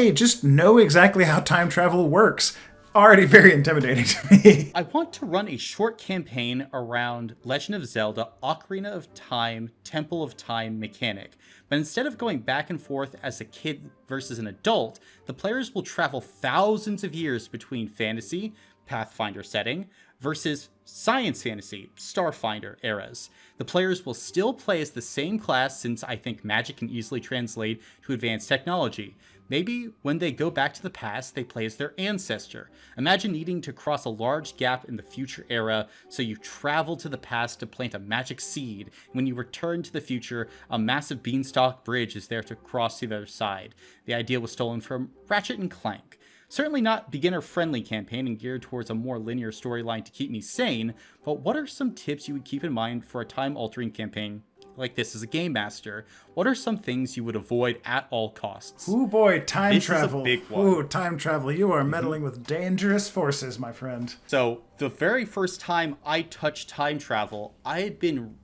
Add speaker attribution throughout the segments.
Speaker 1: hey, just know exactly how time travel works. Already very intimidating to me.
Speaker 2: I want to run a short campaign around Legend of Zelda Ocarina of Time Temple of Time mechanic. But instead of going back and forth as a kid versus an adult, the players will travel thousands of years between fantasy, Pathfinder setting, versus science fantasy, Starfinder eras. The players will still play as the same class since I think magic can easily translate to advanced technology. Maybe when they go back to the past, they play as their ancestor. Imagine needing to cross a large gap in the future era, so you travel to the past to plant a magic seed. When you return to the future, a massive beanstalk bridge is there to cross to the other side. The idea was stolen from Ratchet and Clank. Certainly not beginner-friendly campaign and geared towards a more linear storyline to keep me sane, but what are some tips you would keep in mind for a time-altering campaign like this as a game master? What are some things you would avoid at all costs?
Speaker 1: Ooh boy, time travel.
Speaker 2: This is a big one.
Speaker 1: Ooh, time travel. You are meddling with dangerous forces, my friend.
Speaker 2: So, the very first time I touched time travel, I had been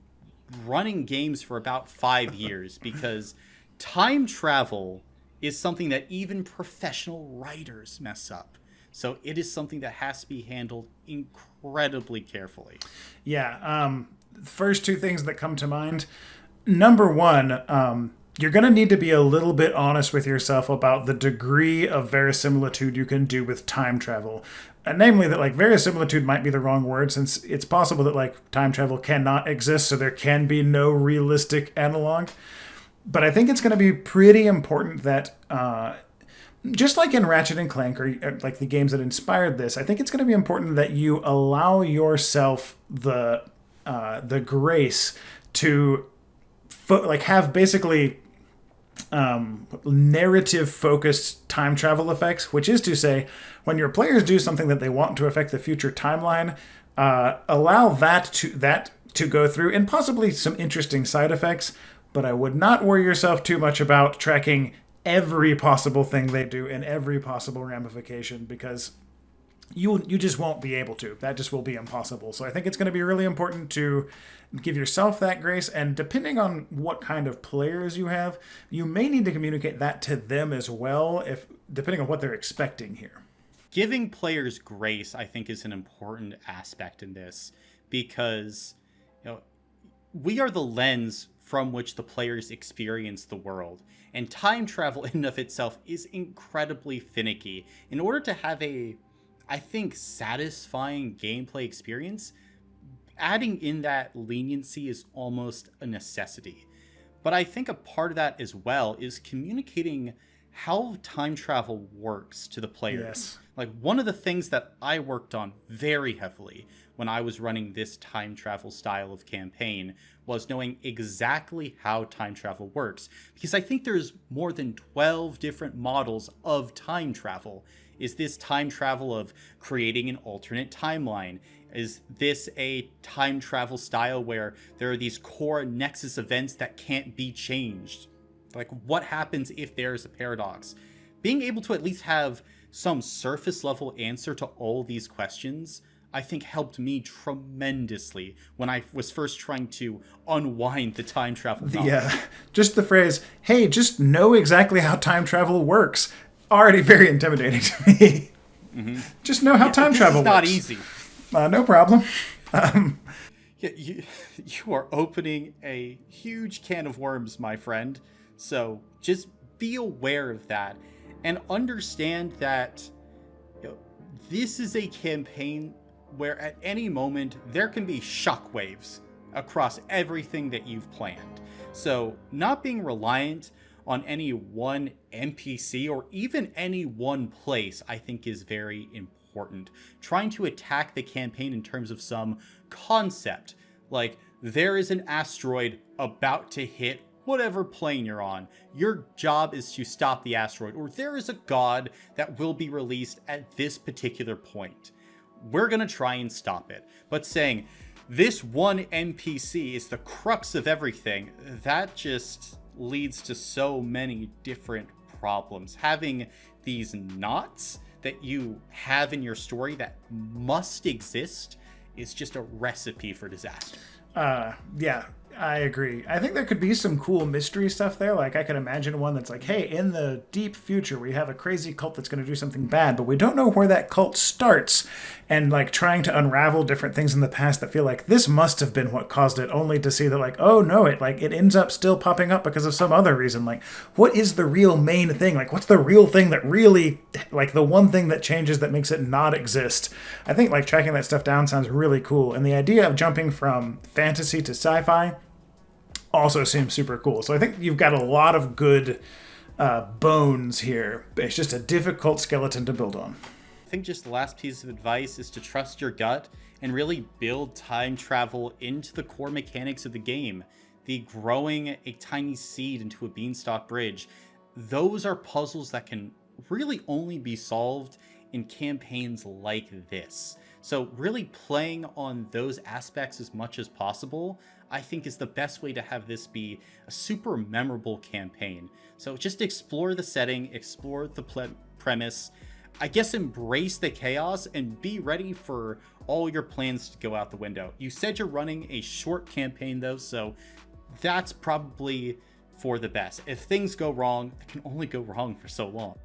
Speaker 2: running games for about 5 years because time travel is something that even professional writers mess up. So it is something that has to be handled incredibly carefully.
Speaker 1: Yeah, first two things that come to mind. Number one, you're going to need to be a little bit honest with yourself about the degree of verisimilitude you can do with time travel. And namely that, like, verisimilitude might be the wrong word, since it's possible that, like, time travel cannot exist, so there can be no realistic analog. But I think it's going to be pretty important that, just like in Ratchet and Clank, or like the games that inspired this, I think it's going to be important that you allow yourself the grace to have basically narrative-focused time travel effects, which is to say, when your players do something that they want to affect the future timeline, allow that to go through, and possibly some interesting side effects. But I would not worry yourself too much about tracking every possible thing they do and every possible ramification, because you just won't be able to. That just will be impossible. So I think it's going to be really important to give yourself that grace, and depending on what kind of players you have, you may need to communicate that to them as well, depending on what they're expecting here.
Speaker 2: Giving players grace, I think, is an important aspect in this, because we are the lens from which the players experience the world. And time travel in and of itself is incredibly finicky. In order to have a, I think, satisfying gameplay experience, adding in that leniency is almost a necessity. But I think a part of that as well is communicating how time travel works to the players.
Speaker 1: Yes.
Speaker 2: Like, one of the things that I worked on very heavily when I was running this time travel style of campaign was knowing exactly how time travel works. Because I think there's more than 12 different models of time travel. Is this time travel of creating an alternate timeline? Is this a time travel style where there are these core nexus events that can't be changed? Like, what happens if there's a paradox? Being able to at least have some surface level answer to all these questions, I think, helped me tremendously when I was first trying to unwind the time travel knowledge.
Speaker 1: Just the phrase, hey, just know exactly how time travel works, already very intimidating to me. Mm-hmm. Just know how time travel works.
Speaker 2: It's not easy.
Speaker 1: No problem.
Speaker 2: You are opening a huge can of worms, my friend. So just be aware of that and understand that this is a campaign where at any moment there can be shockwaves across everything that you've planned. So not being reliant on any one NPC or even any one place, I think, is very important. Trying to attack the campaign in terms of some concept, like there is an asteroid about to hit whatever plane you're on. Your job is to stop the asteroid, or there is a god that will be released at this particular point. We're gonna try and stop it. But saying this one NPC is the crux of everything, that just leads to so many different problems. Having these knots that you have in your story that must exist is just a recipe for disaster.
Speaker 1: Yeah. I agree. I think there could be some cool mystery stuff there. Like, I could imagine one that's like, hey, in the deep future, we have a crazy cult that's going to do something bad, but we don't know where that cult starts. And, like, trying to unravel different things in the past that feel like this must have been what caused it, only to see that, like, oh, no, it ends up still popping up because of some other reason. Like, what is the real main thing? Like, what's the real thing that really, like, the one thing that changes that makes it not exist? I think, like, tracking that stuff down sounds really cool. And the idea of jumping from fantasy to sci-fi also seems super cool. So I think you've got a lot of good bones here. It's just a difficult skeleton to build on.
Speaker 2: I think just the last piece of advice is to trust your gut and really build time travel into the core mechanics of the game. The growing a tiny seed into a beanstalk bridge. Those are puzzles that can really only be solved in campaigns like this. So really playing on those aspects as much as possible, I think, is the best way to have this be a super memorable campaign. So just explore the setting, explore the premise, I guess embrace the chaos, and be ready for all your plans to go out the window. You said you're running a short campaign though, so that's probably for the best. If things go wrong, it can only go wrong for so long.